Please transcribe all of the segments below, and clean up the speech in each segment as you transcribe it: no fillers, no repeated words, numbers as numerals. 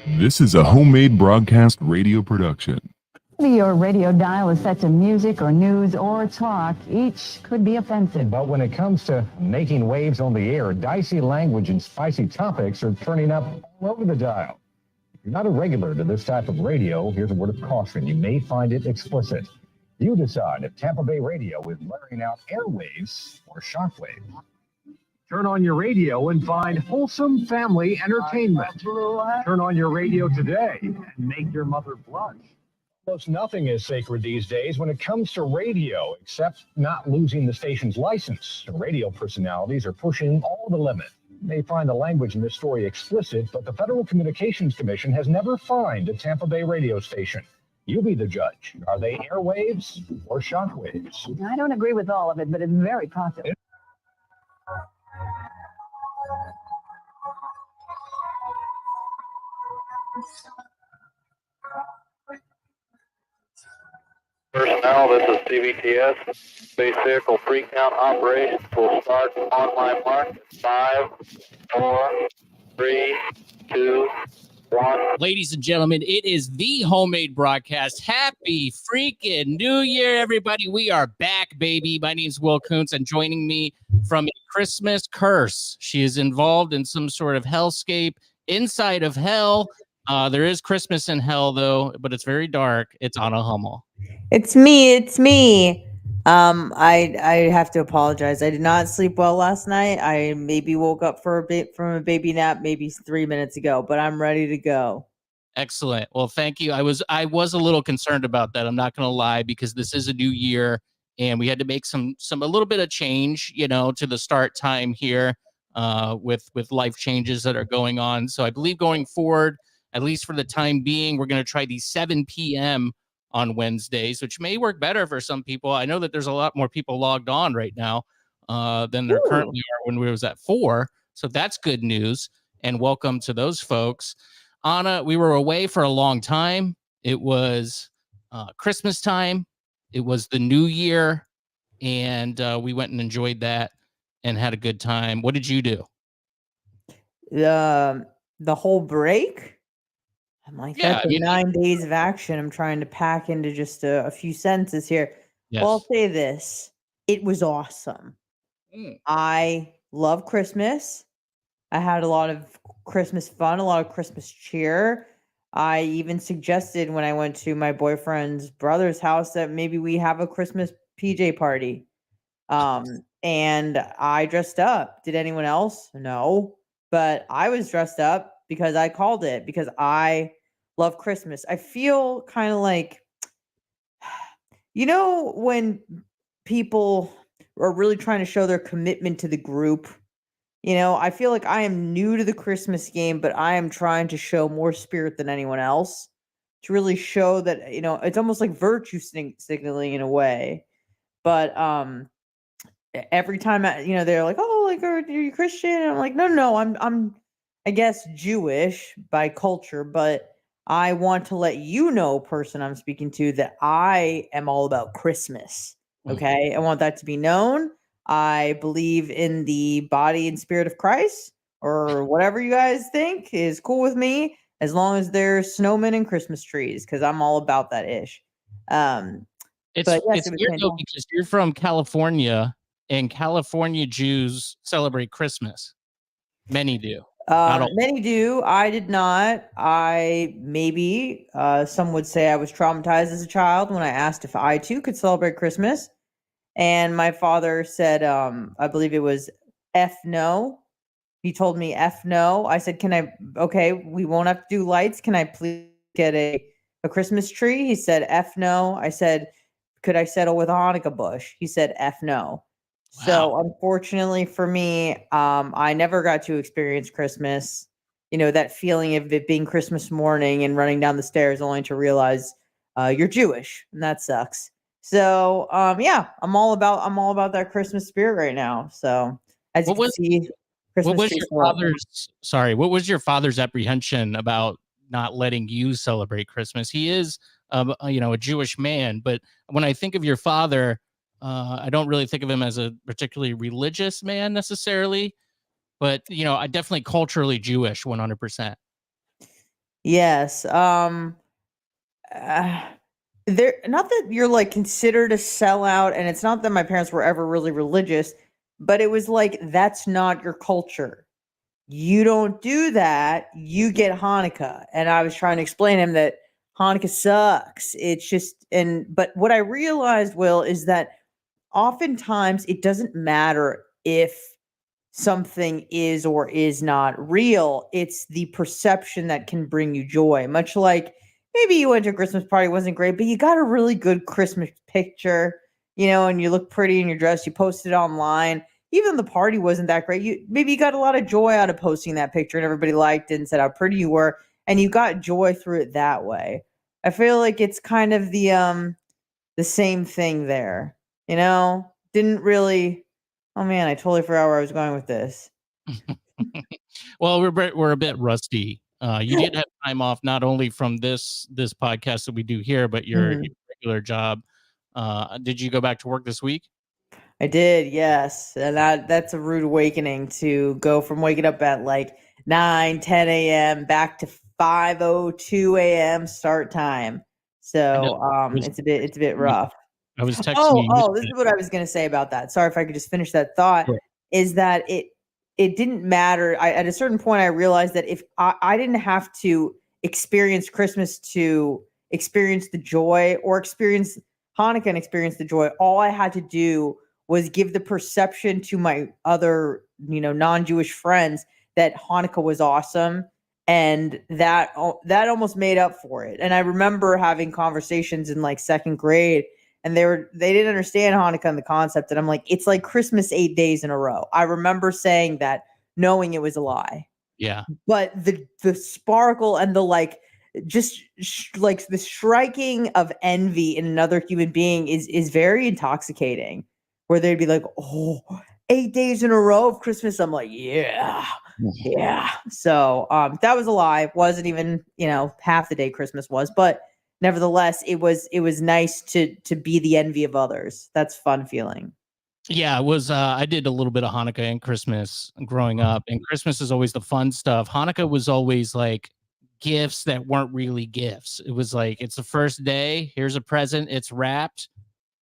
This is a homemade broadcast radio production. Whether your radio dial is set to music or news or talk, each could be offensive. But when it comes to making waves on the air, dicey language and spicy topics are turning up all over the dial. If you're not a regular to this type of radio, here's a word of caution. You may find it explicit. You decide if Tampa Bay radio is blaring out airwaves or shockwaves. Turn on your radio and find wholesome family entertainment. Turn on your radio today and make your mother blush. Almost nothing is sacred these days when it comes to radio, except not losing the station's license. Radio personalities are pushing all the limit. You may find the language in this story explicit, but the Federal Communications Commission has never fined a Tampa Bay radio station. You be the judge. Are they airwaves or shockwaves? I don't agree with all of it, but it's very popular. Personnel, this is CVTS. Space Vehicle Pre-Count Operations will start online mark. 5, 4, 3, 2, 1. Ladies and gentlemen, it is the homemade broadcast. Happy freaking New Year, everybody. We are back, baby. My name is Will Kuntz, and joining me from a Christmas curse. She is involved in some sort of hellscape inside of hell. There is Christmas in hell, though, but it's very dark. It's Anna Hummel. It's me. I have to apologize. I did not sleep well last night. I maybe woke up for a bit from a baby nap maybe 3 minutes ago, but I'm ready to go. Excellent. Well, thank you. I was a little concerned about that. I'm not going to lie, because this is a new year and we had to make a little bit of change, to the start time here with life changes that are going on. So I believe going forward, at least for the time being, we're going to try the 7 p.m. on Wednesdays, which may work better for some people. I know that there's a lot more people logged on right now than there currently are when we was at 4. So that's good news. And welcome to those folks. Anna, we were away for a long time. It was Christmas time. It was the new year. And we went and enjoyed that and had a good time. What did you do? The whole break? I'm like, that's 9 days of action. I'm trying to pack into just a few sentences here. Yes. Well, I'll say this. It was awesome. I love Christmas. I had a lot of Christmas fun, a lot of Christmas cheer. I even suggested when I went to my boyfriend's brother's house that maybe we have a Christmas PJ party. And I dressed up. Did anyone else? No. But I was dressed up because I called it, because I love Christmas. I feel kind of like, when people are really trying to show their commitment to the group, I feel like I am new to the Christmas game, but I am trying to show more spirit than anyone else to really show that, it's almost like virtue signaling in a way. But every time, they're like, oh, like, are you Christian? And I'm like, no, I'm I guess Jewish by culture, but I want to let person I'm speaking to, that I am all about Christmas. Okay. I want that to be known. I believe in the body and spirit of Christ, or whatever you guys think is cool with me, as long as there's snowmen and Christmas trees, because I'm all about that ish. It's weird though, because you're from California, and California Jews celebrate Christmas. Many do. Many do. I did not. Some would say I was traumatized as a child when I asked if I too could celebrate Christmas. And my father said, I believe it was F no. He told me F no. I said, okay, we won't have to do lights. Can I please get a Christmas tree? He said F no. I said, could I settle with a Hanukkah bush? He said F no. Wow. So unfortunately for me, I never got to experience Christmas, that feeling of it being Christmas morning and running down the stairs only to realize you're Jewish, and that sucks. So I'm all about that Christmas spirit right now. So as you can see, Christmas what was your father's apprehension about not letting you celebrate Christmas? He is a Jewish man, but when I think of your father, I don't really think of him as a particularly religious man necessarily, but I definitely culturally Jewish 100%. Yes. Uh, there, not that you're like considered a sellout, and it's not that my parents were ever really religious, but it was like that's not your culture. You don't do that. You get Hanukkah. And I was trying to explain to him that Hanukkah sucks. It's just, but what I realized, Will, is that oftentimes it doesn't matter if something is or is not real. It's the perception that can bring you joy. Much like maybe you went to a Christmas party, wasn't great, but you got a really good Christmas picture, and you look pretty in your dress, you posted it online. Even the party wasn't that great. You got a lot of joy out of posting that picture and everybody liked it and said how pretty you were, and you got joy through it that way. I feel like it's kind of the same thing there. Didn't really. Oh man, I totally forgot where I was going with this. Well, we're a bit rusty. You did have time off not only from this podcast that we do here, but your regular job. Did you go back to work this week? I did, yes. And that's a rude awakening to go from waking up at like 9, 10 a.m. back to 5:02 a.m. start time. So it's a bit rough. I was texting you. Oh, this is what I was going to say about that. Sorry if I could just finish that thought. Sure. Is that it didn't matter. At a certain point, I realized that if I didn't have to experience Christmas to experience the joy, or experience Hanukkah and experience the joy, all I had to do was give the perception to my other, non-Jewish friends that Hanukkah was awesome. And that almost made up for it. And I remember having conversations in like second grade, and they didn't understand Hanukkah and the concept. And I'm like, it's like Christmas 8 days in a row. I remember saying that, knowing it was a lie. Yeah. But the sparkle and the like, just like the striking of envy in another human being is very intoxicating. Where they'd be like, oh, 8 days in a row of Christmas. I'm like, yeah. So that was a lie. It wasn't even, half the day Christmas was, but nevertheless, it was nice to be the envy of others. That's fun feeling. Yeah, it was. I did a little bit of Hanukkah and Christmas growing up, and Christmas is always the fun stuff. Hanukkah was always like gifts that weren't really gifts. It was like, it's the first day. Here's a present. It's wrapped.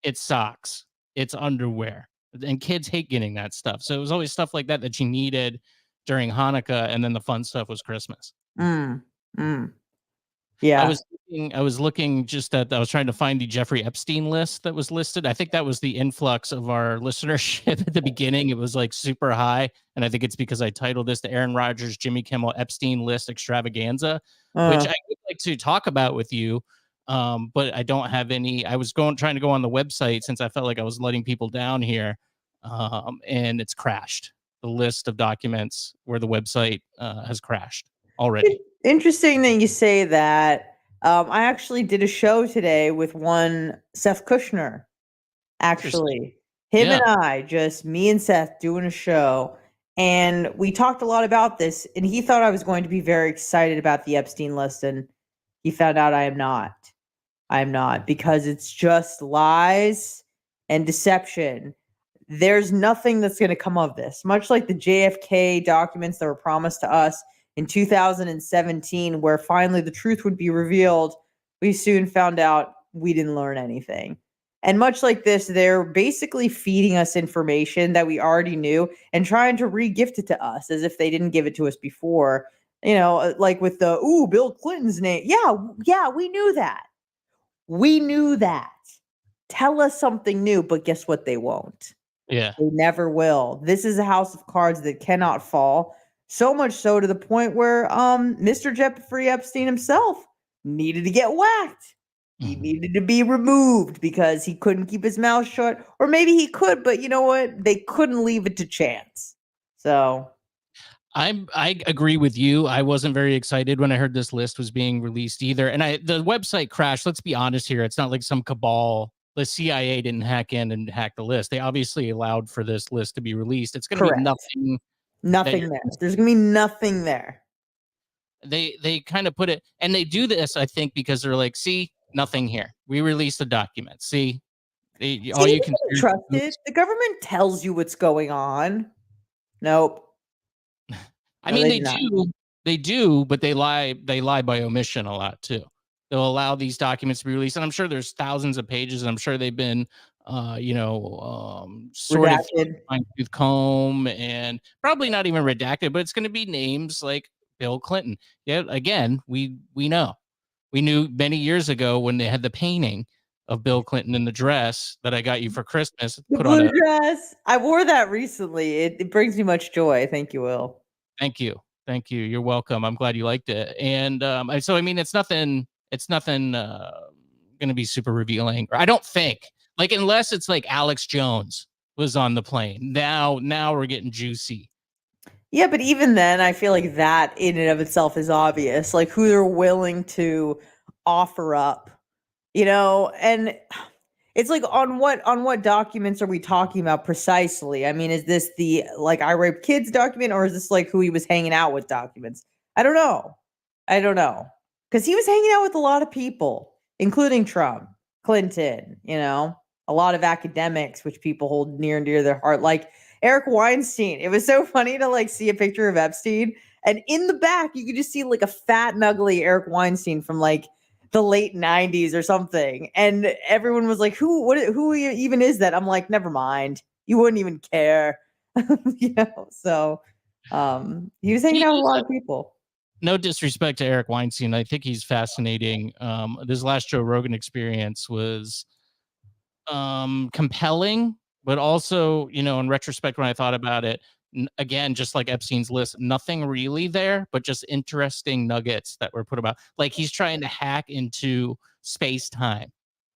It's socks. It's underwear. And kids hate getting that stuff. So it was always stuff like that you needed during Hanukkah, and then the fun stuff was Christmas. Yeah. I was looking just at, I was trying to find the Jeffrey Epstein list that was listed. I think that was the influx of our listenership at the beginning. It was like super high. And I think it's because I titled this the Aaron Rodgers, Jimmy Kimmel Epstein list extravaganza, which I would like to talk about with you. But I don't have any. I was trying to go on the website, since I felt like I was letting people down here. And it's crashed. The list of documents where the website has crashed already. Interesting that you say that. I actually did a show today with one Seth Kushner. Actually, him and I, just me and Seth, doing a show, and we talked a lot about this. And he thought I was going to be very excited about the Epstein list, and he found out I am not. I am not, because it's just lies and deception. There's nothing that's going to come of this. Much like the JFK documents that were promised to us in 2017, where finally the truth would be revealed, we soon found out we didn't learn anything. And much like this, they're basically feeding us information that we already knew and trying to re-gift it to us as if they didn't give it to us before. Like with the, Bill Clinton's name. Yeah, we knew that. We knew that. Tell us something new, but guess what? They won't. Yeah. They never will. This is a house of cards that cannot fall. So much so to the point where Mr. Jeffrey Epstein himself needed to get whacked. He needed to be removed because he couldn't keep his mouth shut. Or maybe he could, but you know what? They couldn't leave it to chance. So I agree with you. I wasn't very excited when I heard this list was being released either. And the website crashed. Let's be honest here. It's not like some cabal. The CIA didn't hack in and hack the list. They obviously allowed for this list to be released. It's going to be nothing. Nothing there. There's going to be nothing there. They kind of put it, and they do this, I think, because they're like, see, nothing here. We released the document. See, all you can trust it. The government tells you what's going on. Nope. I mean, they do. They do, but they lie by omission a lot too. They'll allow these documents to be released, and I'm sure there's thousands of pages, and I'm sure they've been sorted through Redacted. fine tooth comb, and probably not even redacted, but it's going to be names like Bill Clinton. Yeah, again, we know. We knew many years ago when they had the painting of Bill Clinton in the dress that I got you for Christmas. The Put on blue a dress. I wore that recently. It brings me much joy. Thank you, Will. Thank you. Thank you. You're welcome. I'm glad you liked it. And so I mean it's nothing gonna be super revealing. Or I don't think. Like unless it's like Alex Jones was on the plane. Now we're getting juicy. Yeah, but even then, I feel like that in and of itself is obvious. Like who they're willing to offer up, and it's like on what documents are we talking about precisely? I mean, is this the like I rape kids document, or is this like who he was hanging out with documents? I don't know. Because he was hanging out with a lot of people, including Trump, Clinton, a lot of academics, which people hold near and dear to their heart, like Eric Weinstein. It was so funny to like see a picture of Epstein, and in the back you could just see like a fat and ugly Eric Weinstein from like the late 90s or something, and everyone was like, who even is that? I'm like, never mind, you wouldn't even care. So he was hanging out with a lot of people. No disrespect to Eric Weinstein, I think he's fascinating. This last Joe Rogan experience was compelling, but also, in retrospect, when I thought about it, again, just like Epstein's list, nothing really there, but just interesting nuggets that were put about. Like he's trying to hack into space time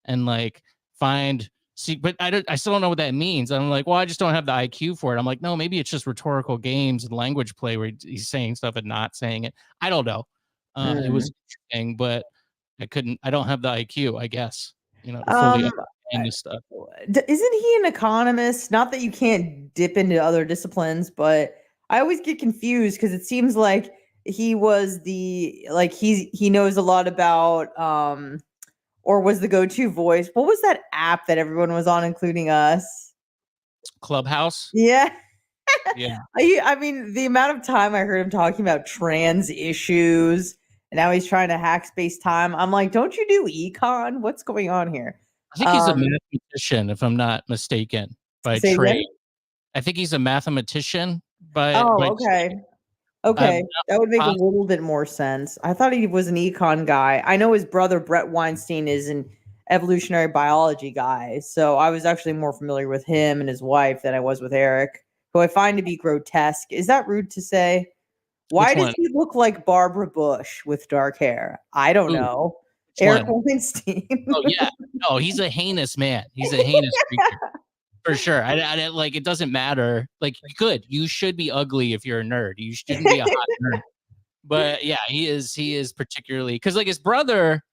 and like but I still don't know what that means. I'm like, well, I just don't have the IQ for it. I'm like, no, maybe it's just rhetorical games and language play where he's saying stuff and not saying it. I don't know. It was interesting, but I don't have the IQ, I guess, to fully understand this stuff. Isn't he an economist? Not that you can't dip into other disciplines, but I always get confused because it seems like he was he knows a lot about or was the go-to voice. What was that app that everyone was on, including us? Clubhouse? Yeah. Yeah. I mean, the amount of time I heard him talking about trans issues, and now he's trying to hack space time. I'm like, don't you do econ? What's going on here? I think he's a mathematician, if I'm not mistaken, by Say trade. again? I think he's a mathematician by okay. trade. Okay, that would make a little bit more sense. I thought he was an econ guy. I know his brother Brett Weinstein is an evolutionary biology guy, so I was actually more familiar with him and his wife than I was with Eric, who I find to be grotesque. Is that rude to say? Why does he look like Barbara Bush with dark hair? I don't know. Eric Weinstein. Oh yeah, no, he's a heinous man. He's a heinous creature. For sure. I like it doesn't matter. Like you should be ugly if you're a nerd. You shouldn't be a hot nerd. But yeah, he is particularly because like his brother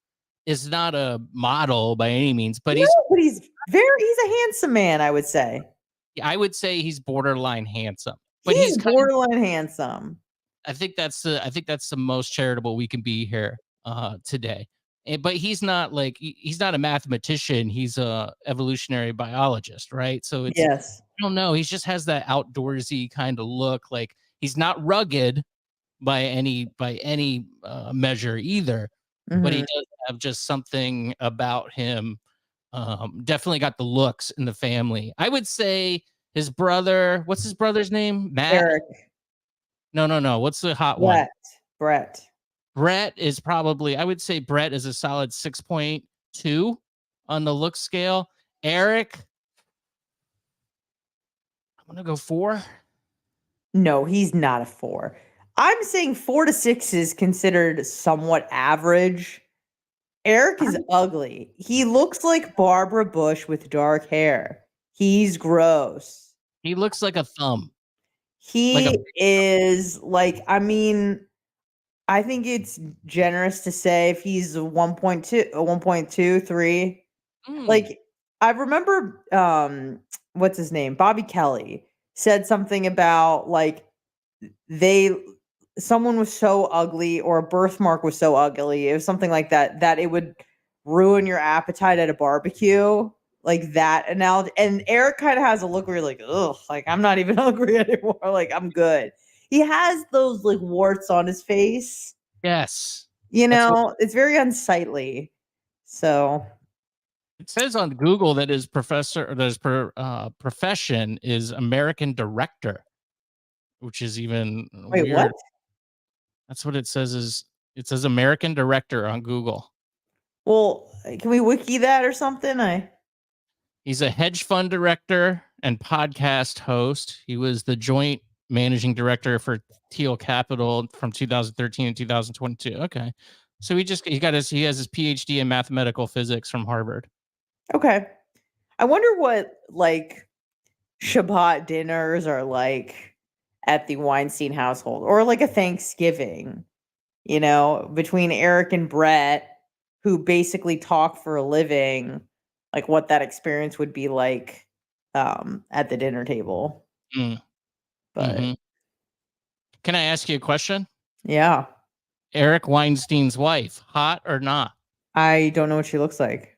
is not a model by any means, but he's a handsome man, I would say. I would say he's borderline handsome. But he's borderline handsome. I think that's the most charitable we can be here today. But he's not a mathematician. He's a evolutionary biologist, right? So it's yes. I don't know. He just has that outdoorsy kind of look. Like he's not rugged by any measure either, but he does have just something about him. Definitely got the looks in the family. I would say his brother. What's his brother's name? Matt. Eric. No. What's the hot one? Brett. Brett is probably, I would say Brett is a solid 6.2 on the look scale. Eric, I'm going to go 4. No, he's not a 4. I'm saying 4 to 6 is considered somewhat average. Eric is ugly. He looks like Barbara Bush with dark hair. He's gross. He looks like a thumb. He is like, I mean, I think it's generous to say if he's a 1.2, a 1.2, 3. Like, I remember, what's his name? Bobby Kelly said something about like someone was so ugly or a birthmark was so ugly. It was something like that it would ruin your appetite at a barbecue. Like that analogy. And Eric kind of has a look where you're like, ugh, like I'm not even hungry anymore. Like I'm good. he has those like warts on his face. Yes. You That's what- know, it's very unsightly. So It says on Google that his profession is American director, which is even wait, weird. what? That's what it says. It says American director on Google. Well, can we wiki that or something? He's a hedge fund director and podcast host. He was the joint managing director for Teal Capital from 2013 to 2022. Okay. So he has his PhD in mathematical physics from Harvard. Okay. I wonder what like Shabbat dinners are like at the Weinstein household or like a Thanksgiving, you know, between Eric and Brett, who basically talk for a living, like what that experience would be like at the dinner table. Mm. But Mhm. Can I ask you a question? yeah, Eric Weinstein's wife, hot or not? I don't know what she looks like.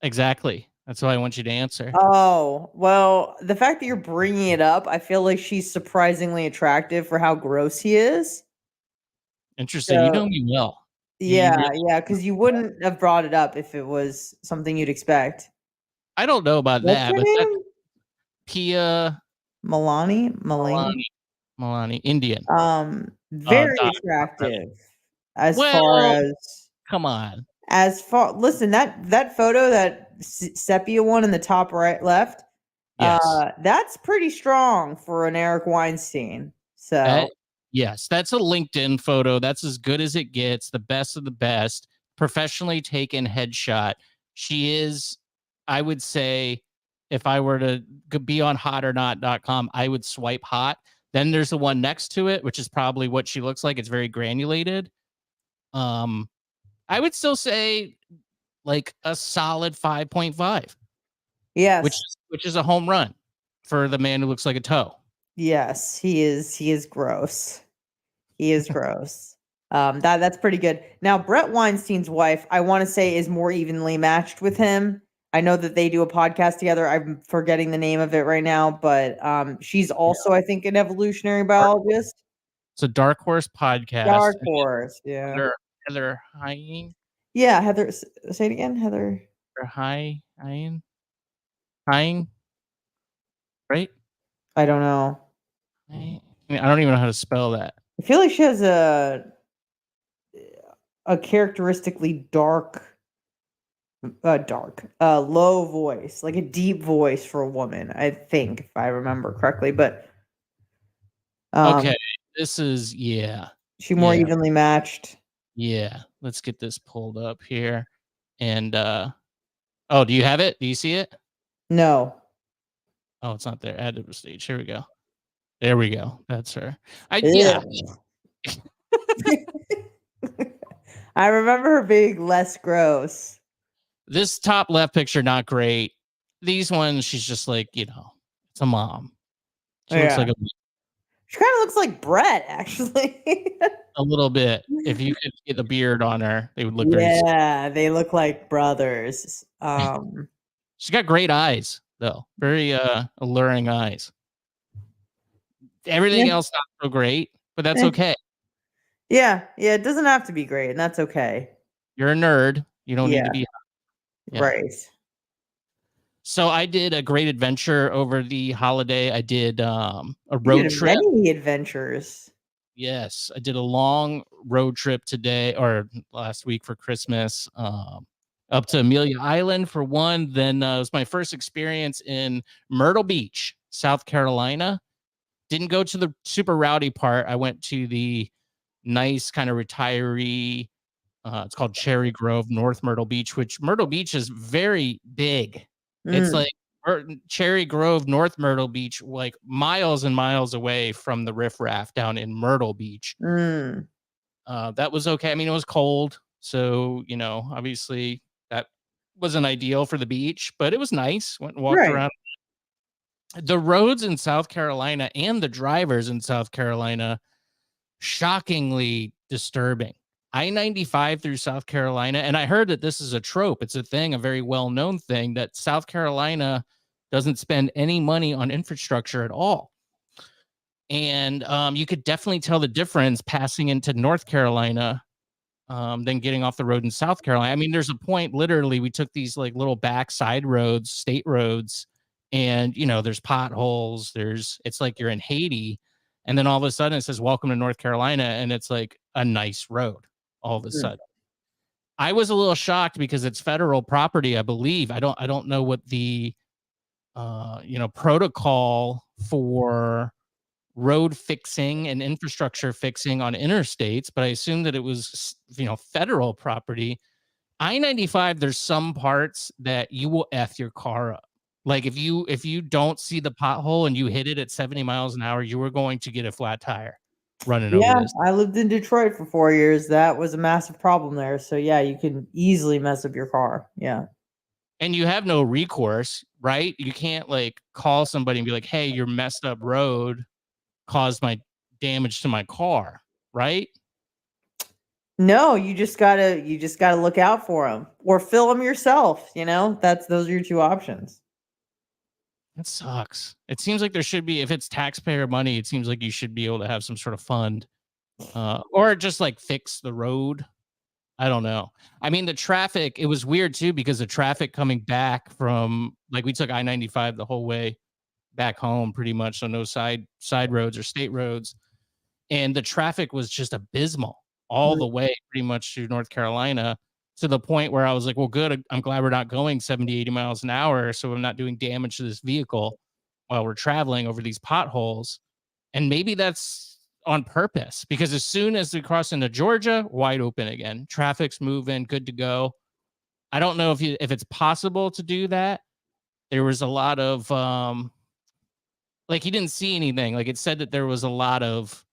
Exactly. That's what I want you to answer. Oh, well, the fact that you're bringing it up, I feel like she's surprisingly attractive for how gross he is. Interesting. You know So, me well. You yeah, really- yeah, because you wouldn't have brought it up if it was something you'd expect. I don't know about What's that, her but that's name? Pia Milani? Milani, Indian. Very Dot- attractive as Well, far come on. listen, that photo, that sepia one in the top right left, Yes. that's pretty strong for an Eric Weinstein. So Yes, that's a LinkedIn photo. That's as good as it gets, the best of the best, professionally taken headshot. She is, I would say, if I were to be on hotornot.com, I would swipe hot. Then there's the one next to it, which is probably what she looks like. It's very granulated. I would still say like a solid 5.5, yes, which is a home run for the man who looks like a toe. yes, he is gross. He is gross. That's pretty good. Now, Brett Weinstein's wife, I want to say, is more evenly matched with him. I know that they do a podcast together. I'm forgetting the name of it right now, but she's also, I think, an evolutionary biologist. It's a Dark Horse podcast. Dark Horse, yeah. Heather Hine. Yeah, Heather, say it again, Heather. Hine, right? I don't know. I don't even know how to spell that. I feel like she has a characteristically low voice, like a deep voice for a woman, I think, if I remember correctly. But Okay, this is she more yeah. evenly matched. Yeah, let's get this pulled up here. And oh, do you have it? Do you see it? No. Oh, it's not there. Add to the stage. Here we go. There we go. That's her. I remember her being less gross. This top left picture, not great. These ones, she's just like, it's a mom. She looks like she kind of looks like Brett, actually. a little bit. If you could get the beard on her, they would look very similar. Yeah, they look like brothers. She's got great eyes, though. Very alluring eyes. Everything else not so great, but that's okay. Yeah, it doesn't have to be great, and that's okay. You're a nerd. You don't need to be right. So I did a great adventure over the holiday. I did a road trip. Many adventures. Yes, I did a long road trip today or last week for Christmas. Up to Amelia Island for one. Then it was my first experience in Myrtle Beach, South Carolina. Didn't go to the super rowdy part. I went to the nice kind of retiree. It's called Cherry Grove, North Myrtle Beach, which Myrtle Beach is very big. It's like Cherry Grove, North Myrtle Beach, like miles and miles away from the riffraff down in Myrtle Beach. That was okay. I mean, it was cold. So, obviously that wasn't ideal for the beach, but it was nice. Went and walked around. The roads in South Carolina and the drivers in South Carolina, shockingly disturbing. I-95 through South Carolina, and I heard that this is a trope. It's a thing, a very well-known thing, that South Carolina doesn't spend any money on infrastructure at all. And you could definitely tell the difference passing into North Carolina than getting off the road in South Carolina. I mean, there's a point, literally, we took these like little back side roads, state roads, and there's potholes. It's like you're in Haiti. And then all of a sudden it says, welcome to North Carolina. And it's like a nice road all of a sudden. I was a little shocked because it's federal property, I believe. I don't know what the protocol for road fixing and infrastructure fixing on interstates, but I assume that it was, federal property. I-95, there's some parts that you will F your car up. Like if you don't see the pothole and you hit it at 70 miles an hour, you are going to get a flat tire running over this. I lived in Detroit for 4 years. That was a massive problem there. So yeah, you can easily mess up your car. Yeah. And you have no recourse, right? You can't like call somebody and be like, hey, your messed up road caused my damage to my car, right? No, you just gotta look out for them or fill them yourself. Those are your two options. That sucks. It seems like there should be, if it's taxpayer money, it seems like you should be able to have some sort of fund, or just like fix the road. I don't know. I mean, the traffic, it was weird too, because the traffic coming back from, like, we took I-95 the whole way back home pretty much. So no side roads or state roads. And the traffic was just abysmal all the way pretty much to North Carolina, to the point where I was like, well, good. I'm glad we're not going 70, 80 miles an hour. So I'm not doing damage to this vehicle while we're traveling over these potholes. And maybe that's on purpose, because as soon as we cross into Georgia, wide open again, traffic's moving, good to go. I don't know if it's possible to do that. There was a lot of, like, you didn't see anything. Like, it said that there was a lot of,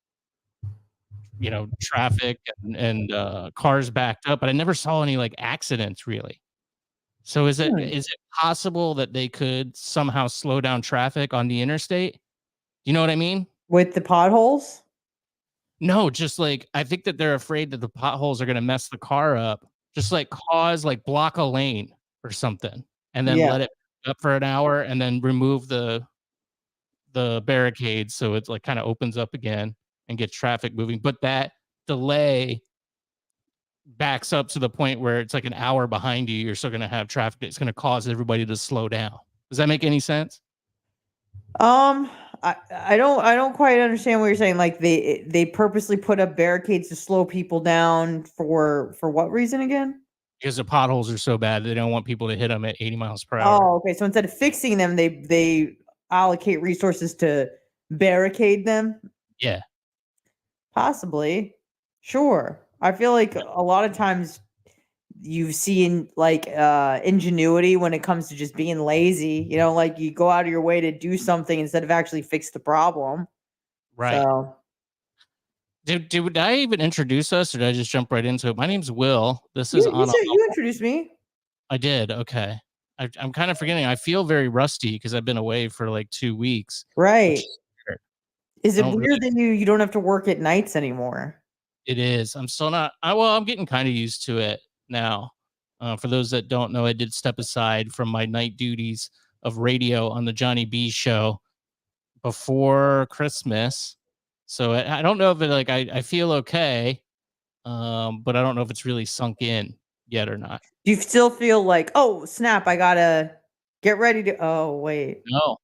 traffic and cars backed up, but I never saw any like accidents really. So is it possible that they could somehow slow down traffic on the interstate? You know what I mean? With the potholes? No, just like, I think that they're afraid that the potholes are going to mess the car up. Just like block a lane or something, and then let it up for an hour, and then remove the barricades so it's like kind of opens up again and gets traffic moving. But that delay backs up to the point where it's like an hour behind you. You're still going to have traffic. It's going to cause everybody to slow down. Does that make any sense? I don't quite understand what you're saying. Like they purposely put up barricades to slow people down for what reason again? Because the potholes are so bad, they don't want people to hit them at 80 miles per hour. Oh, okay. So instead of fixing them, they allocate resources to barricade them? Yeah. Possibly. Sure. I feel like a lot of times you've seen like ingenuity when it comes to just being lazy. Like you go out of your way to do something instead of actually fix the problem. Right. So. Did I even introduce us, or did I just jump right into it? My name's Will. This is Anna. You introduced me. I did. Okay. I'm kind of forgetting. I feel very rusty because I've been away for like 2 weeks. Right. Is it weird that you don't have to work at nights anymore? It is. I'm still not. I'm getting kind of used to it now. For those that don't know, I did step aside from my night duties of radio on the Johnny B show before Christmas. So I don't know if it, like, I feel okay, but I don't know if it's really sunk in yet or not. Do you still feel like, oh, snap, I gotta get ready to, oh, wait. No,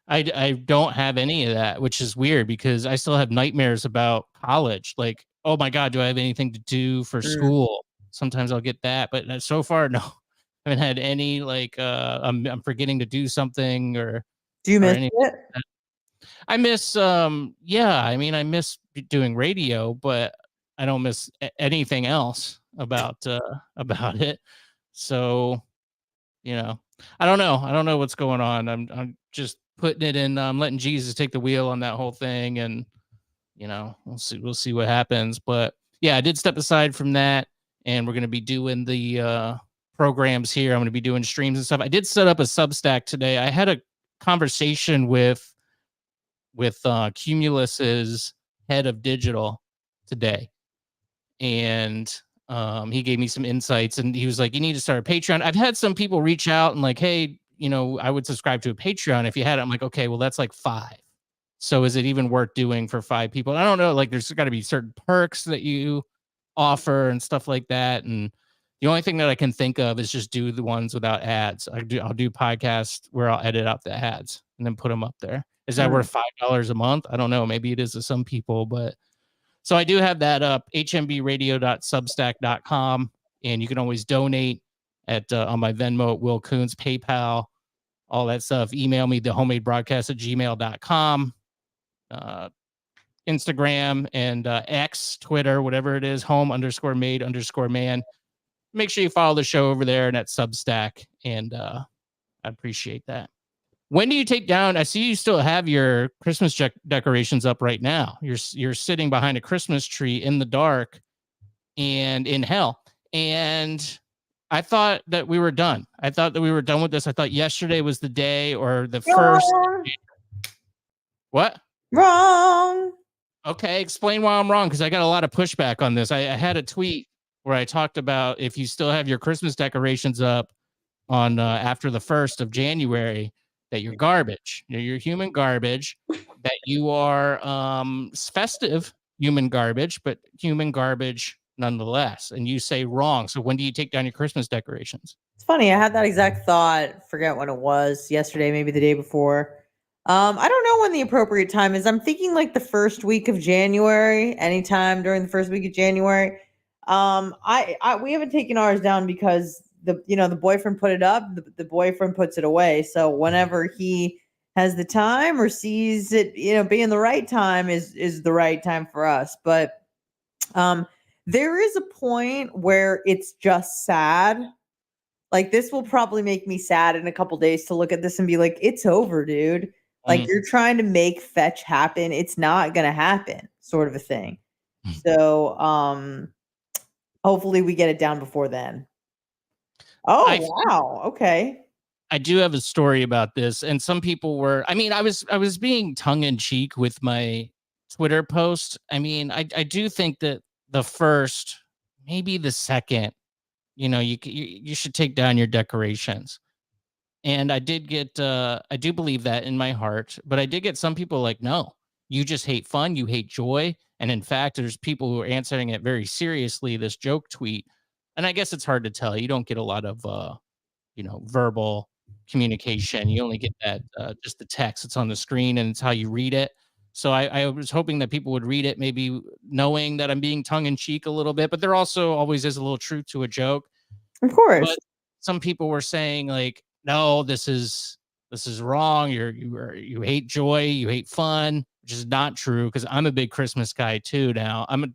I don't have any of that, which is weird because I still have nightmares about college. Like, oh my God, do I have anything to do for school? Sometimes I'll get that, but so far, no. I haven't had any, like, I'm forgetting to do something or. Do you miss it? I miss, I mean, I miss doing radio, but I don't miss anything else about it. So, I don't know. I don't know what's going on. I'm just putting it in. I'm letting Jesus take the wheel on that whole thing, and we'll see what happens. But yeah, I did step aside from that, and we're going to be doing the programs here. I'm going to be doing streams and stuff. I did set up a Substack today. I had a conversation with Cumulus's head of digital today, and he gave me some insights, and he was like, you need to start a Patreon. I've had some people reach out and like, hey, I would subscribe to a Patreon if you had it. I'm like, okay, well, that's like 5. So is it even worth doing for 5 people? I don't know. Like, there's got to be certain perks that you offer and stuff like that. And the only thing that I can think of is just do the ones without ads. I'll do podcasts where I'll edit out the ads and then put them up there. Is that worth $5 a month? I don't know. Maybe it is to some people, but so I do have that up, hmbradio.substack.com, and you can always donate at on my Venmo at Will Coons, PayPal, all that stuff. Email me, thehomemadebroadcast@gmail.com, Instagram and X, Twitter, whatever it is, home_made_man. Make sure you follow the show over there and at Substack, and I appreciate that. When do you take down? I see you still have your Christmas decorations up right now. You're sitting behind a Christmas tree in the dark and in hell. And I thought that we were done. I thought that we were done with this. I thought yesterday was the day or the first. What? Wrong. Okay, explain why I'm wrong, because I got a lot of pushback on this. I had a tweet where I talked about if you still have your Christmas decorations up on after the 1st of January, that you're garbage. You're human garbage, that you are festive human garbage, but human garbage nonetheless. And you say wrong. So when do you take down your Christmas decorations? It's funny. I had that exact thought. Forget when it was. Yesterday, maybe the day before. I don't know when the appropriate time is. I'm thinking like the first week of January, anytime during the first week of January. We haven't taken ours down because the boyfriend put it up, the boyfriend puts it away. So whenever he has the time or sees it, being the right time is the right time for us. But there is a point where it's just sad. Like, this will probably make me sad in a couple days to look at this and be like, it's over, dude. Like, you're trying to make fetch happen. It's not going to happen, sort of a thing. So hopefully we get it down before then. Oh, wow. Okay. I do have a story about this, and some people were, I was being tongue in cheek with my Twitter post. I do think that the first, maybe the second, you should take down your decorations. And I did get, I do believe that in my heart, but I did get some people like, no, you just hate fun. You hate joy. And in fact, there's people who are answering it very seriously, this joke tweet. And I guess it's hard to tell. You don't get a lot of, verbal communication. You only get that, just the text. It's on the screen and it's how you read it. So I was hoping that people would read it, maybe knowing that I'm being tongue in cheek a little bit, but there also always is a little truth to a joke. Of course. But some people were saying like, no, this is wrong. You hate joy, you hate fun, which is not true, because I'm a big Christmas guy too now. I'm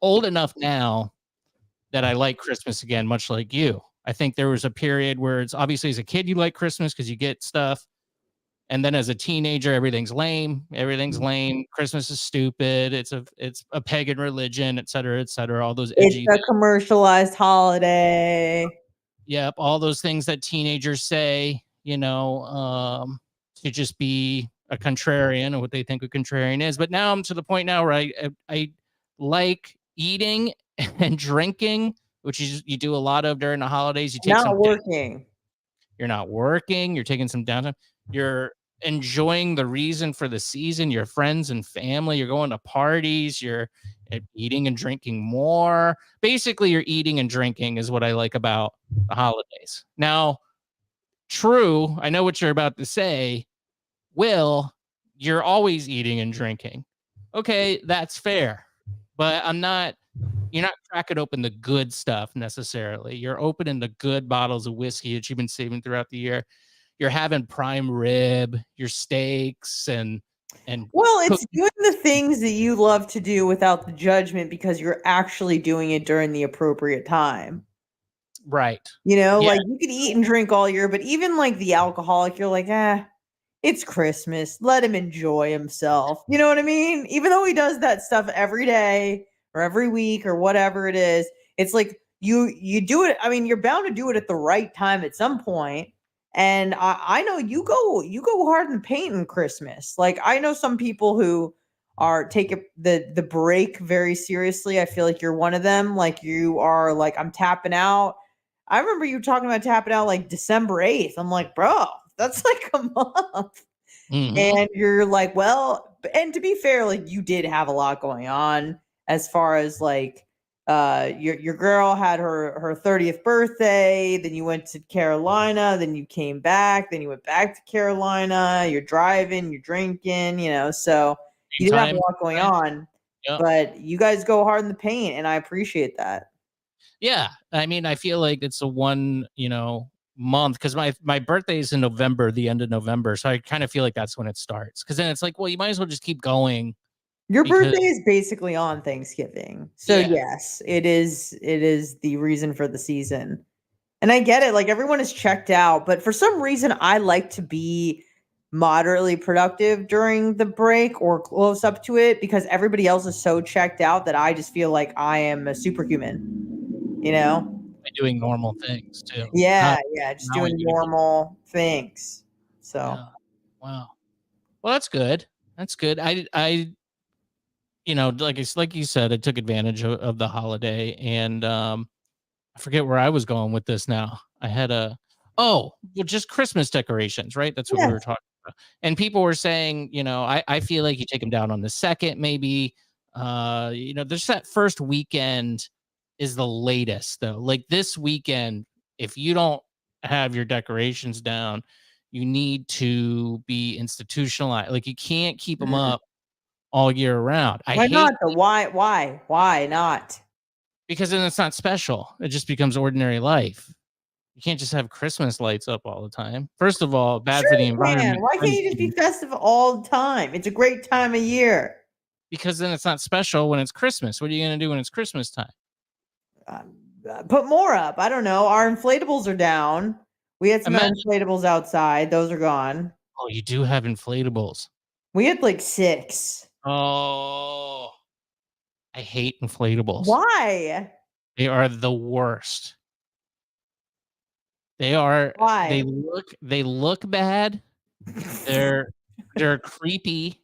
old enough now that I like Christmas again, much like you. I think there was a period where it's obviously as a kid you like Christmas because you get stuff. And then as a teenager, everything's lame. Christmas is stupid. It's a pagan religion, et cetera, all those edgy. It's a commercialized holiday. Yep, all those things that teenagers say, to just be a contrarian and what they think a contrarian is. But now I'm to the point now where I like eating and drinking, which you do a lot of during the holidays. You're not working. You're taking some downtime. You're enjoying the reason for the season, your friends and family. You're going to parties. You're eating and drinking more. Basically, you're eating and drinking is what I like about the holidays. Now, true, I know what you're about to say. Will, you're always eating and drinking. Okay, that's fair. But you're not cracking open the good stuff necessarily. You're opening the good bottles of whiskey that you've been saving throughout the year. You're having prime rib, your steaks, and well, it's doing the things that you love to do without the judgment because you're actually doing it during the appropriate time. Right. Like you could eat and drink all year, but even like the alcoholic, you're like, it's Christmas. Let him enjoy himself. You know what I mean? Even though he does that stuff every day or every week or whatever it is, it's like you do it. I mean, you're bound to do it at the right time at some point. And I know you go hard in painting Christmas. Like I know some people who are taking the break very seriously. I feel like you're one of them. Like you are like, I'm tapping out. I remember you talking about tapping out like December 8th. I'm like, bro, that's like a month. Mhm. And you're like, well, and to be fair, like you did have a lot going on as far as like your girl had her 30th birthday, then you went to Carolina, then you came back, then you went back to Carolina, you're driving, you're drinking, so you did have a Time. lot going on, Yep. but you guys go hard in the paint and I appreciate that. Yeah, I mean, I feel like it's a one, month because my birthday is in November, the end of November, so I kind of feel like that's when it starts. Because then it's like, well, you might as well just keep going Your because birthday is basically on Thanksgiving. So yeah, yes, it is the reason for the season. And I get it, like everyone is checked out, but for some reason I like to be moderately productive during the break or close up to it because everybody else is so checked out that I just feel like I am a superhuman, you know? by doing normal things too. Yeah, Not yeah, just allowing doing you to be. normal things. So, Yeah. Wow. Well, that's good. That's good. Like you said, I took advantage of the holiday, and I forget where I was going with this now. I had just Christmas decorations, right? That's what we yeah. were talking about. And people were saying, I feel like you take them down on the second, maybe. There's that first weekend is the latest though. Like this weekend, if you don't have your decorations down, you need to be institutionalized. Like you can't keep them Mm. up all year round. I Why not hate though? Why not? because then it's not special. It just becomes ordinary life. You can't just have Christmas lights up all the time. First of all, bad Sure for the you can. environment. Why can't you just be festive all the time? It's a great time of year. Because then it's not special when it's Christmas. What are you going to do when it's Christmas time? Put more up. I don't know. Our inflatables are down. We had some Imagine, inflatables outside. Those are gone. oh, you do have inflatables. We had like 6. Oh, I hate inflatables. Why? They are the worst. They Why? look bad. They're they're creepy.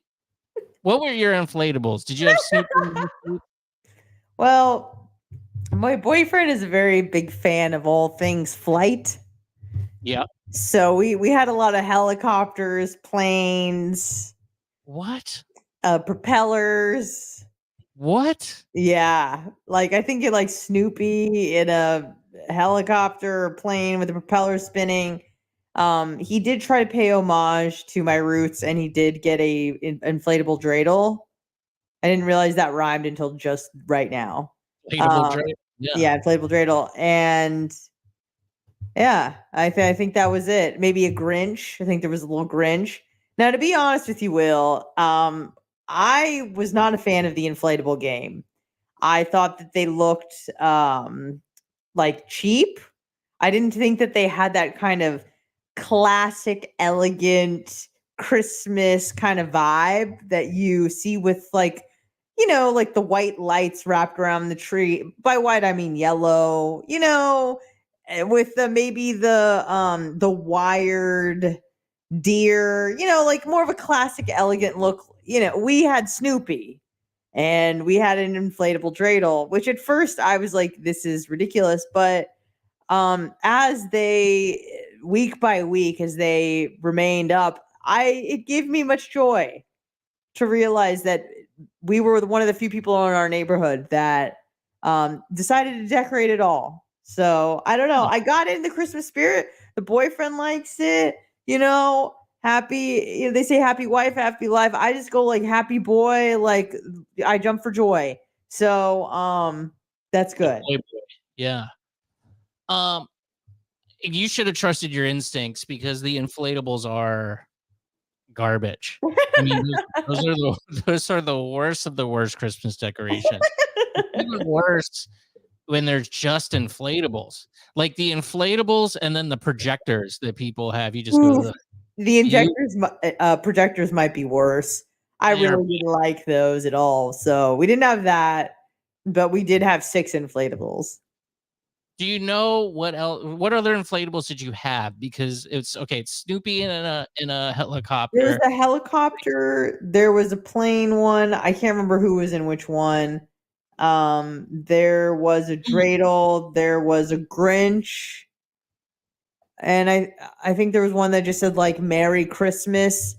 What were your inflatables? Did you have Snoopy? Well, my boyfriend is a very big fan of all things flight. Yeah. So we had a lot of helicopters, planes, What? propellers. What? Yeah. Like I think it like Snoopy in a helicopter or plane with the propeller spinning. He did try to pay homage to my roots and he did get a inflatable dreidel. I didn't realize that rhymed until just right now. Inflatable drink? Yeah. Yeah, inflatable dreidel. And yeah, I think that was it. Maybe a Grinch. I think there was a little Grinch. Now, to be honest with you, Will, I was not a fan of the inflatable game. I thought that they looked like cheap. I didn't think that they had that kind of classic, elegant Christmas kind of vibe that you see with like, like the white lights wrapped around the tree. By white, I mean yellow, with maybe the wired deer, like more of a classic, elegant look. We had Snoopy and we had an inflatable dreidel, which at first I was like, this is ridiculous. But as they week by week, as they remained up, it gave me much joy to realize that we were one of the few people in our neighborhood that decided to decorate it all. So I don't know. Oh, I got in the Christmas spirit. The boyfriend likes it. Happy. They say happy wife, happy life. I just go like happy boy. Like I jump for joy. So that's the good. boy boy. Yeah. Um, you should have trusted your instincts because the inflatables are garbage. I mean, those are the worst of the worst Christmas decorations. It's even worse when there's just inflatables, like the inflatables and then the projectors that people have. You just go to Oof. The you. projectors might be worse. I They are. really didn't like those at all. So we didn't have that, but we did have 6 inflatables. Do you know what else? What other inflatables did you have? Because it's okay. It's Snoopy in a There was helicopter. a helicopter, there was a plane one. I can't remember who was in which one. There was a dreidel, there was a Grinch, and I think there was one that just said like Merry Christmas.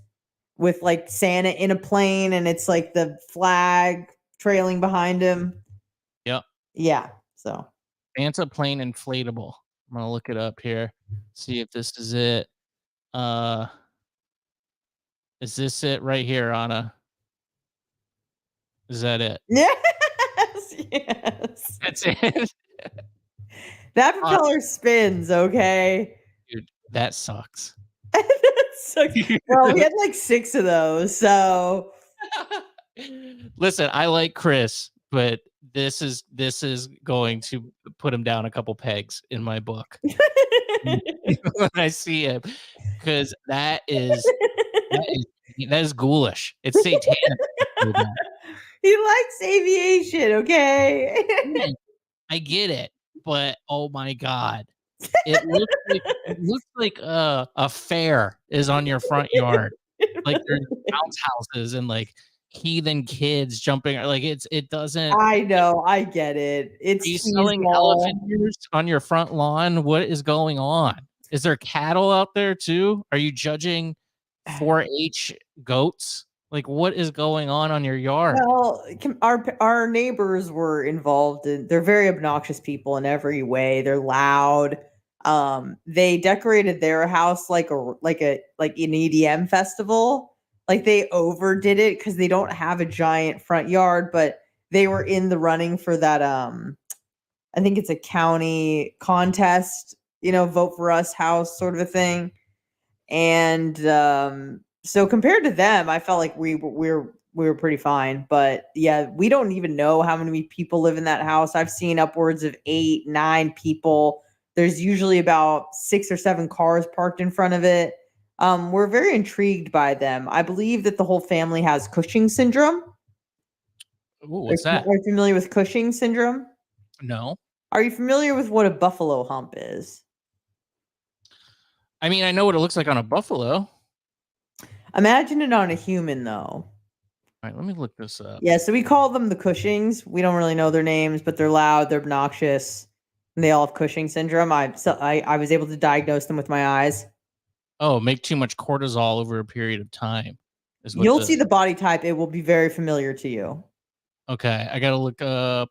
with like Santa in a plane, and it's like the flag trailing behind him. Yep. Yeah. So Santa plane inflatable. I'm gonna look it up here. See if this is it. Is this it right here, Anna? Is that it? yes, yes. That's it. That propeller spins, okay? Dude, that sucks. Well, we had like 6 of those, so Listen, I like Chris, but this is going to put him down a couple pegs in my book when I see him, because that is ghoulish. It's satanic. he likes aviation, okay? I get it, but oh my god, it looks like a fair is on your front yard, like there's bounce houses and like heathen kids jumping. Like it doesn't. I know, I get it. It's Are you selling elephant ears on your front lawn? What is going on? Is there cattle out there too? Are you judging 4-H goats? Like, what is going on your yard? Well, our neighbors were involved in. They're very obnoxious people in every way. They're loud. They decorated their house like an EDM festival. Like they overdid it because they don't have a giant front yard, but they were in the running for that. I think it's a county contest. Vote for us house sort of a thing, and so compared to them, I felt like we were pretty fine. But yeah, we don't even know how many people live in that house. I've seen upwards of 8, 9 people. There's usually about 6 or 7 cars parked in front of it. We're very intrigued by them. I believe that the whole family has Cushing syndrome. Ooh, what's that? Are you familiar with Cushing syndrome? No. Are you familiar with what a buffalo hump is? I mean, I know what it looks like on a buffalo. Imagine it on a human, though. All right, let me look this up. Yeah, so we call them the Cushings. We don't really know their names, but they're loud, they're obnoxious, and they all have Cushing syndrome. I was able to diagnose them with my eyes. Oh, make too much cortisol over a period of time. You'll see the body type. It will be very familiar to you. Okay, I gotta look up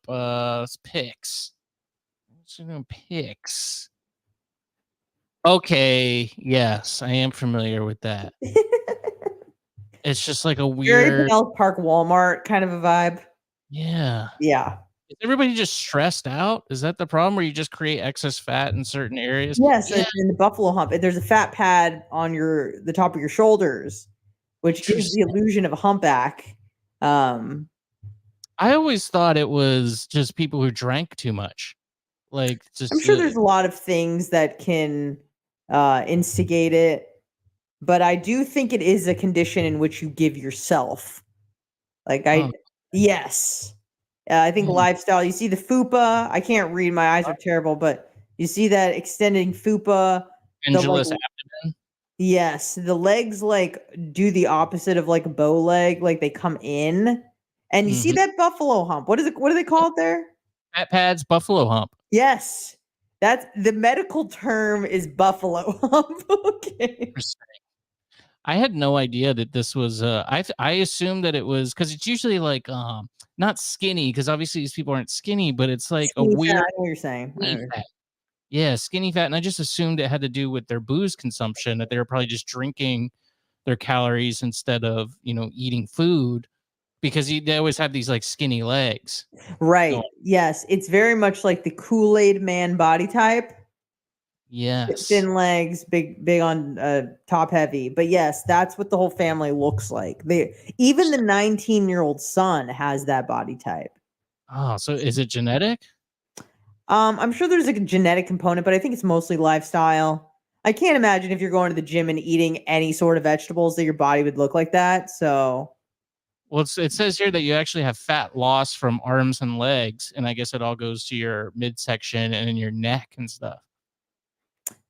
pics. Pics. Okay, yes, I am familiar with that. It's just like a weird Very Bell Park Walmart kind of a vibe. Yeah. Yeah. Is everybody just stressed out? Is that the problem where you just create excess fat in certain areas? Yes, Yeah. in the buffalo hump. There's a fat pad on the top of your shoulders, which gives the illusion of a humpback. I always thought it was just people who drank too much. Like, just I'm sure there's a lot of things that can instigate it, but I do think it is a condition in which you give yourself. Like yes. I think lifestyle, you see the fupa. I can't read, my eyes are terrible, but you see that extending fupa. Pendulous abdomen. Yes, the legs like do the opposite of like a bow leg, like they come in. And you see that buffalo hump. What do they call it there? Fat pads, buffalo hump. Yes. That's the medical term is buffalo hump. Okay. I had no idea that this was I assumed that it was because it's usually like not skinny, because obviously these people aren't skinny, but it's like Skinny a weird fat, I know what you're saying. fat. Yeah, skinny fat. And I just assumed it had to do with their booze consumption, that they were probably just drinking their calories instead of, eating food, because they always have these like skinny legs. Right. So, yes. It's very much like the Kool-Aid man body type. yes. Thin legs, big on top heavy. But yes, that's what the whole family looks like. Even the 19-year-old son has that body type. Oh, so is it genetic? I'm sure there's a genetic component, but I think it's mostly lifestyle. I can't imagine if you're going to the gym and eating any sort of vegetables that your body would look like that. So, well, it says here that you actually have fat loss from arms and legs, and I guess it all goes to your midsection and in your neck and stuff.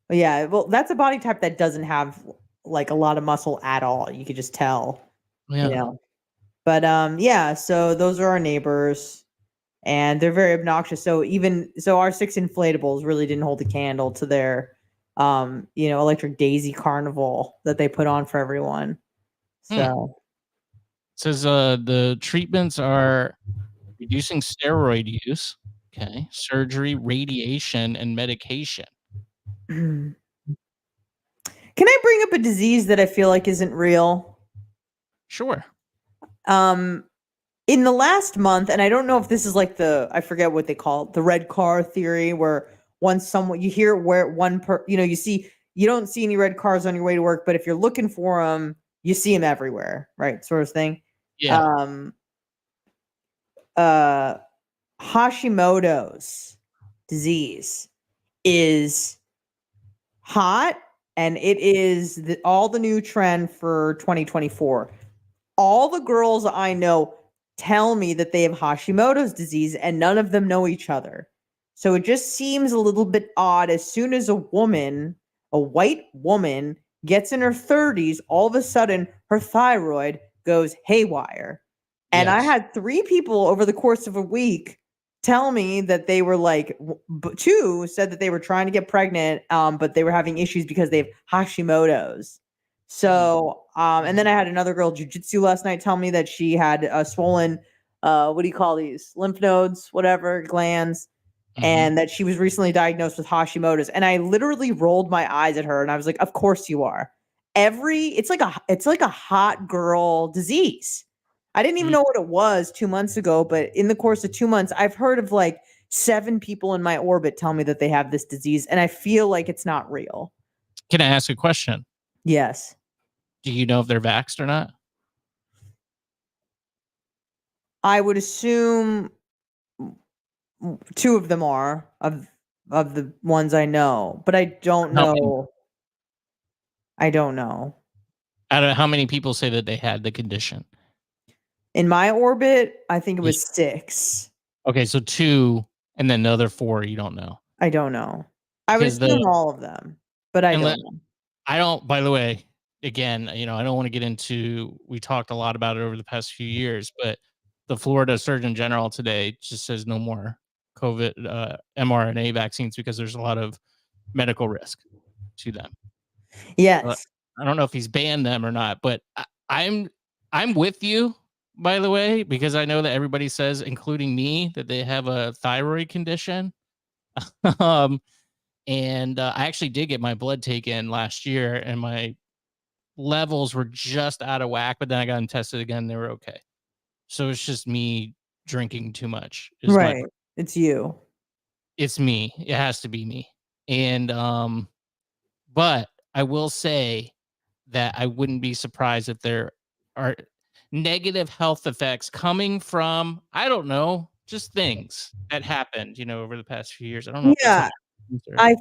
Yeah, well, that's a body type that doesn't have like a lot of muscle at all. You could just tell. Yeah. But yeah, so those are our neighbors, and they're very obnoxious. So our 6 inflatables really didn't hold a candle to their electric daisy carnival that they put on for everyone. So It says the treatments are reducing steroid use, okay, surgery, radiation, and medication. can I bring up a disease that I feel like isn't real? Sure. In the last month, and I don't know if this is like I forget what they call it, the red car theory, where once someone, you hear where you don't see any red cars on your way to work, but if you're looking for them, you see them everywhere, right? Sort of thing. Yeah. Hashimoto's disease is hot, and it is all the new trend for 2024. All the girls I know tell me that they have Hashimoto's disease, and none of them know each other. So it just seems a little bit odd. As soon as a white woman, gets in her 30s, all of a sudden her thyroid goes haywire. And I had 3 people over the course of a week tell me that they were like, 2 said that they were trying to get pregnant, but they were having issues because they have Hashimoto's. So, and then I had another girl jujitsu last night tell me that she had a swollen, what do you call these? Lymph nodes, whatever, glands, and that she was recently diagnosed with Hashimoto's. And I literally rolled my eyes at her and I was like, of course you are. It's like a hot girl disease. I didn't even know what it was 2 months ago, but in the course of 2 months, I've heard of like 7 people in my orbit tell me that they have this disease, and I feel like it's not real. Can I ask a question? Yes. Do you know if they're vaxxed or not? I would assume 2 of them are of the ones I know, but I don't know. I don't know. How many people say that they had the condition? In my orbit, I think it was 6. Okay, so 2, and then the other 4 you don't know. I don't know. I would assume all of them, but I don't know. I don't, by the way, again, I don't want to get into, we talked a lot about it over the past few years, but the Florida Surgeon General today just says no more COVID mRNA vaccines because there's a lot of medical risk to them. Yes. I don't know if he's banned them or not, but I'm with you, by the way, because I know that everybody says, including me, that they have a thyroid condition. And I actually did get my blood taken last year, and my levels were just out of whack, but then I got them tested again, and they were okay. So it's just me drinking too much. Right. It's you. It's me. It has to be me. And but I will say that I wouldn't be surprised if there are negative health effects coming from, I don't know, just things that happened, over the past few years. I don't know. Yeah. I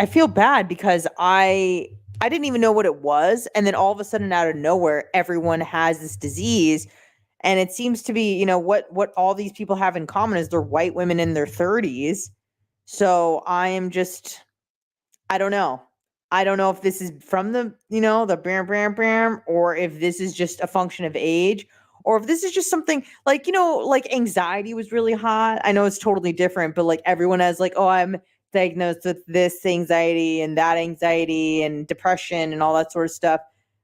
feel bad because I didn't even know what it was, and then all of a sudden out of nowhere everyone has this disease, and it seems to be, what all these people have in common is they're white women in their 30s. So I am just, I don't know. I don't know if this is from the, the bam, bam, bam, or if this is just a function of age, or if this is just something like, like anxiety was really hot. I know it's totally different, but like everyone has like, oh, I'm diagnosed with this anxiety and that anxiety and depression and all that sort of stuff.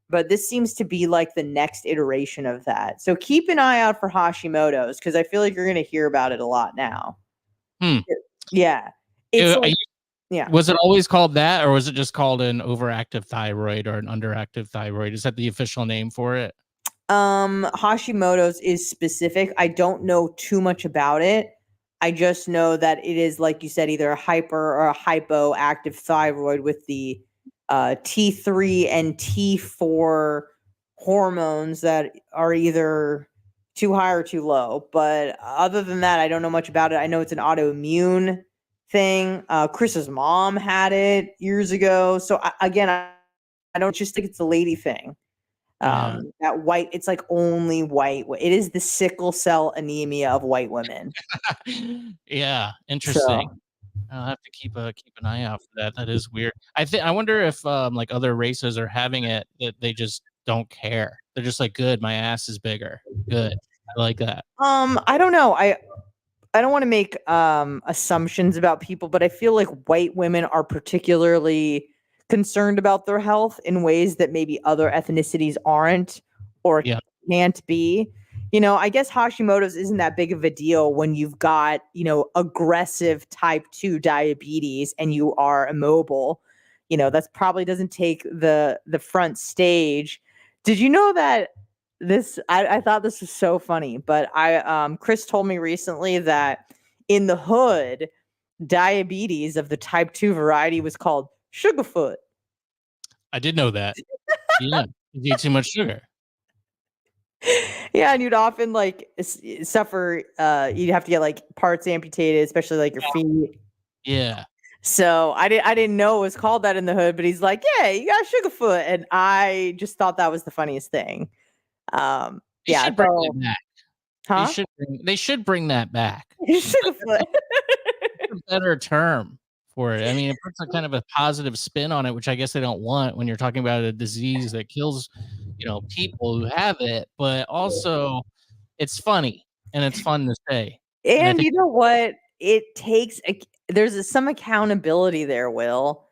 But this seems to be like the next iteration of that. So keep an eye out for Hashimoto's, because I feel like you're going to hear about it a lot now. Yeah. Yeah. Was it always called that, or was it just called an overactive thyroid or an underactive thyroid? Is that the official name for it? Hashimoto's is specific. I don't know too much about it. I just know that it is, like you said, either a hyper or a hypoactive thyroid with the T3 and T4 hormones that are either too high or too low. But other than that, I don't know much about it. I know it's an autoimmune thing. Chris's mom had it years ago. So I don't just think it's a lady thing. That white, it's like only white. It is the sickle cell anemia of white women. Yeah, interesting. So I'll have to keep an eye out for that. That is weird. I wonder if like other races are having it, that they just don't care. They're just like, good, my ass is bigger. Good. I like that. I don't know. I don't want to make assumptions about people, but I feel like white women are particularly concerned about their health in ways that maybe other ethnicities aren't or Yeah. can't be. I guess Hashimoto's isn't that big of a deal when you've got, aggressive type 2 diabetes and you are immobile. That's probably doesn't take the front stage. Did you know that I thought this was so funny, but Chris told me recently that in the hood, diabetes of the type 2 variety was called sugarfoot. I did know that. Yeah. You eat too much sugar. Yeah, and you'd often suffer. You'd have to get like parts amputated, especially like your feet. Yeah. So I didn't know it was called that in the hood, but he's like, "Yeah, you got sugarfoot," and I just thought that was the funniest thing. They Yeah, should bring so, that back. huh? They should bring that back. Sugarfoot. A better term for it. I mean, it puts a kind of a positive spin on it, which I guess they don't want when you're talking about a disease that kills, people who have it. But also, it's funny and it's fun to say. And I And think you know what? It takes some accountability there, Will,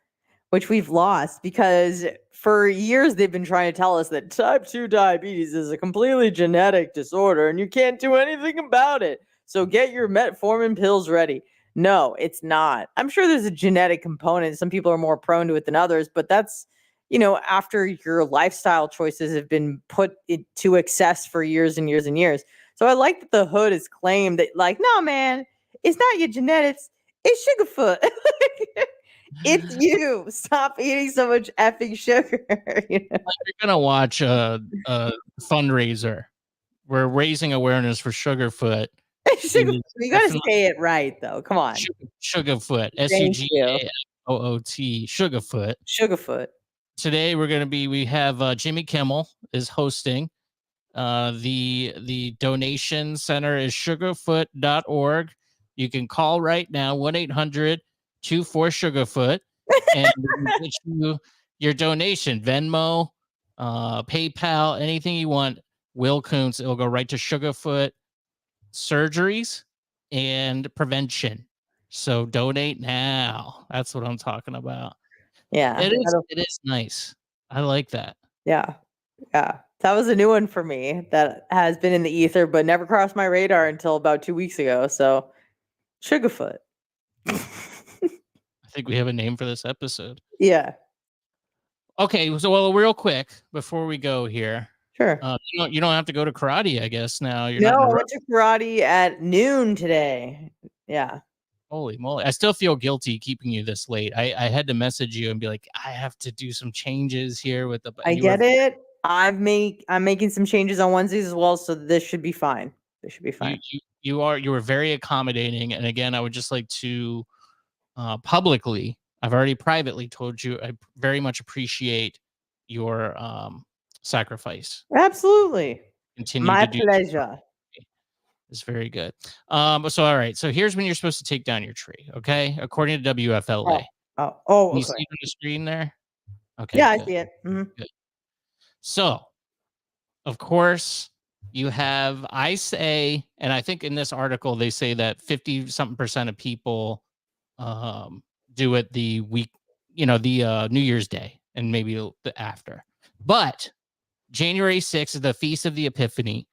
which we've lost because for years they've been trying to tell us that type 2 diabetes is a completely genetic disorder and you can't do anything about it. So get your metformin pills ready. No, it's not. I'm sure there's a genetic component. Some people are more prone to it than others, but that's, after your lifestyle choices have been put to excess for years and years and years. So I like that the hood has claimed that, like, no, man, it's not your genetics. It's sugarfoot. It's you. Stop eating so much effing sugar. you're gonna watch a fundraiser. We're raising awareness for Sugarfoot. You gotta say it right, though. Come on. Sugarfoot. Thank you. SUGAFOOT. Sugarfoot. Sugarfoot. Today we have Jimmy Kimmel is hosting. The donation center is sugarfoot.org. You can call right now 1-800-24-SUGARFOOT and get you your donation, Venmo, PayPal, anything you want. Will Kuntz, it'll go right to Sugarfoot surgeries and prevention. So donate now. That's what I'm talking about. Yeah. It is nice. I like that. Yeah. Yeah. That was a new one for me that has been in the ether, but never crossed my radar until about 2 weeks ago. So Sugarfoot. I think we have a name for this episode. Yeah. Okay, so real quick before we go here, Sure. you don't have to go to karate, I guess. Now you're No, not. I went to karate at noon today. Yeah. Holy moly! I still feel guilty keeping you this late. I had to message you and be like, I have to do some changes here with the. I get it. I'm making some changes on Wednesdays as well, so this should be fine. This should be fine. You were very accommodating, and again, I would just like to publicly. I've already privately told you I very much appreciate your sacrifice. Absolutely. Continue My to do pleasure. It's very good. So all right. So here's when you're supposed to take down your tree. Okay, according to WFLA. Oh, Can you okay. see it on the screen there? Okay. Yeah, good. I see it. Mhm. Good. So, of course, you have, I say, and I think in this article they say that 50-something% of people do it the week, the New Year's Day and maybe the after. But January 6th is the Feast of the Epiphany,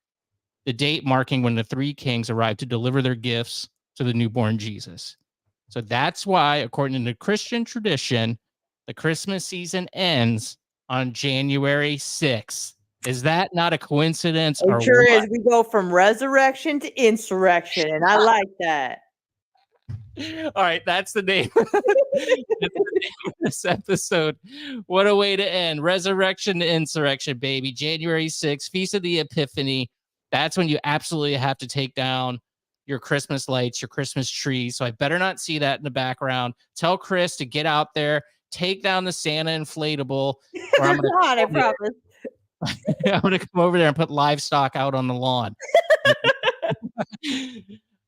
the date marking when the three kings arrived to deliver their gifts to the newborn Jesus. So that's why, according to Christian tradition, the Christmas season ends on January 6th. Is that not a coincidence? It sure is. We go from resurrection to insurrection, and I like that. All right, that's the name. That's the name of this episode. What a way to end. Resurrection to insurrection, baby. January 6th, Feast of the Epiphany. That's when you absolutely have to take down your Christmas lights, your Christmas tree. So I better not see that in the background. Tell Chris to get out there, take down the Santa inflatable. Or I'm not, I promise. I'm going to come over there and put livestock out on the lawn.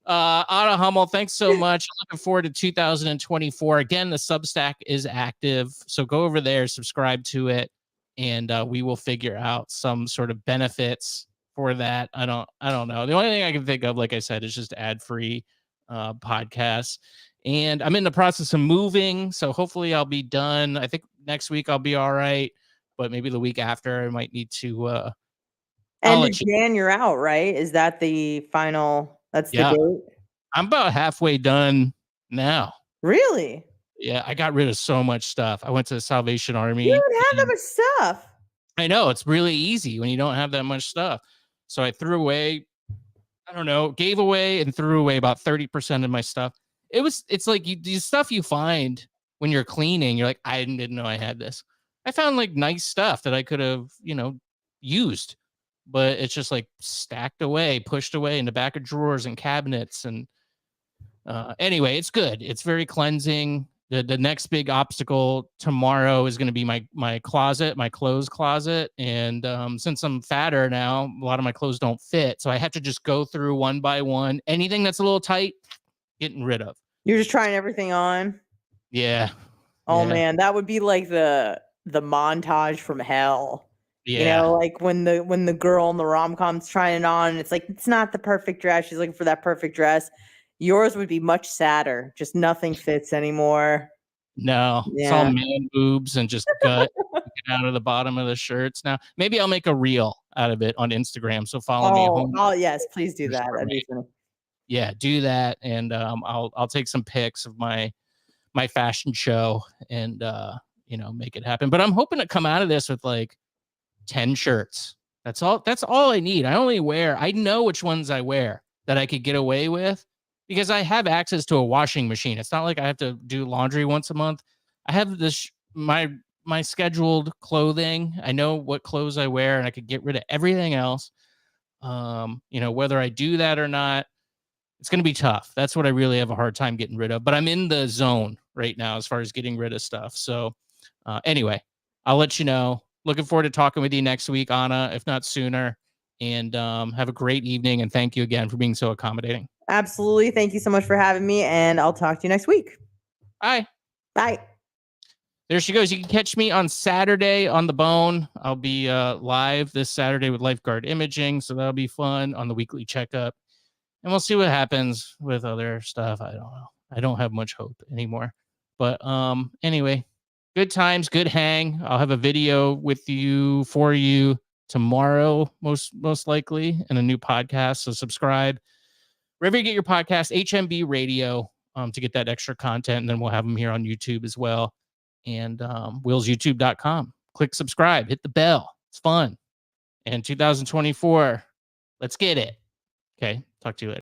Anna Hummel, thanks so much. I'm looking forward to 2024. Again, the Substack is active, so go over there, subscribe to it, and we will figure out some sort of benefits for that. I don't know. The only thing I can think of, like I said, is just ad-free podcasts. And I'm in the process of moving, so hopefully I'll be done. I think next week I'll be all right, but maybe the week after I might need to. End of Jan, you're out, right? Is that the final? That's the date. I'm about halfway done now. Really? Yeah, I got rid of so much stuff. I went to the Salvation Army. You don't have that much stuff. I know, it's really easy when you don't have that much stuff. So I threw away, I don't know, gave away and threw away about 30% of my stuff. It's like the stuff you find when you're cleaning, you're like, I didn't know I had this. I found like nice stuff that I could have, used, but it's just like stacked away, pushed away in the back of drawers and cabinets. And anyway, it's good. It's very cleansing. The next big obstacle tomorrow is going to be my closet, my clothes closet. And since I'm fatter now, a lot of my clothes don't fit. So I have to just go through one by one. Anything that's a little tight, getting rid of. You're just trying everything on? Yeah. Oh, man, that would be like the montage from hell. Yeah. Like when the girl in the rom-com's trying it on, and it's like, it's not the perfect dress. She's looking for that perfect dress. Yours would be much sadder. Just nothing fits anymore. No, it's all man boobs and just gut out of the bottom of the shirts. Now, maybe I'll make a reel out of it on Instagram. So follow me home. Oh, yes, please do that. That'd be funny. Yeah, do that, and I'll take some pics of my fashion show and make it happen. But I'm hoping to come out of this with like 10 shirts. That's all I need. I know which ones I wear that I could get away with, because I have access to a washing machine. It's not like I have to do laundry once a month. I have this my scheduled clothing. I know what clothes I wear, and I could get rid of everything else. Whether I do that or not, it's going to be tough. That's what I really have a hard time getting rid of. But I'm in the zone right now as far as getting rid of stuff. So anyway, I'll let you know. Looking forward to talking with you next week, Anna, if not sooner. And have a great evening. And thank you again for being so accommodating. Absolutely. Thank you so much for having me. And I'll talk to you next week. Bye. Bye. There she goes. You can catch me on Saturday on The Bone. I'll be live this Saturday with Lifeguard Imaging. So that'll be fun on the weekly checkup. And we'll see what happens with other stuff. I don't know. I don't have much hope anymore. But anyway, good times, good hang. I'll have a video for you tomorrow, most likely, and a new podcast. So subscribe wherever you get your podcast, HMB Radio, to get that extra content. And then we'll have them here on YouTube as well. And willsyoutube.com. Click subscribe, hit the bell. It's fun. And 2024, let's get it. Okay. Talk to you later.